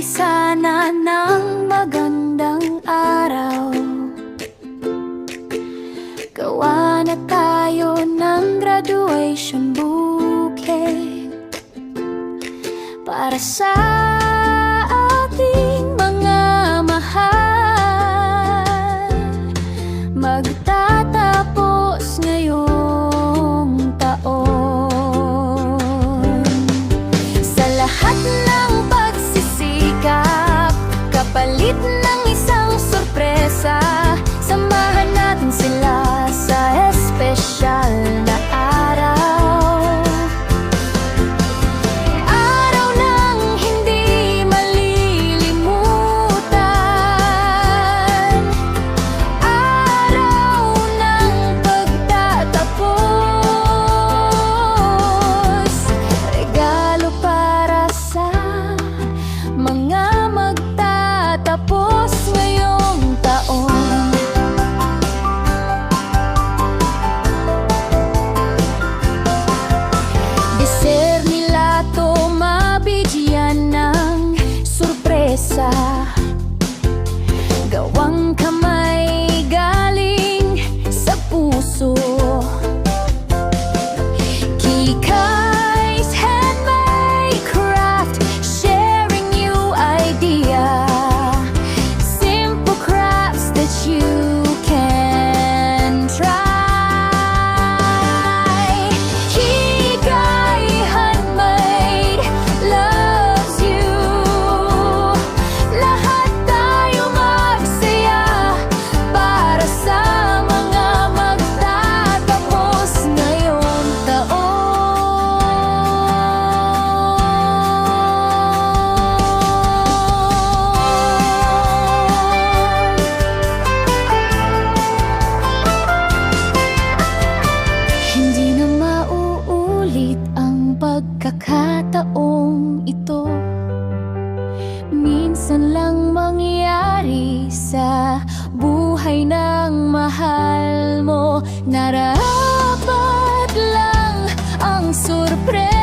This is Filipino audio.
sana ng magandang araw. Gawa na tayo ng graduation bouquet para sa ating mga mahal. Magtatapos ngayong taon. Sa lahat ng pagsisikap, kapalit ng isang sorpresa, samahan natin sila sa espesyal na araw. Araw ng hindi malilimutan, araw ng pagtatapos. Regalo para sa mga magtatapos ngayong taon. Deser nila to mabigyan ng sorpresa. Gawang kamay galing sa puso. Kikai's handmade craft, sharing you idea. Simple crafts that you can try. Kikay handmade loves you. Lahat tayo magsaya para sa mga magtatapos ngayong taon. Hindi na mauulit ang pagkakataong ito. Minsan lang mangyari sa buhay ng mahal mo. Nararapat lang ang sorpresa.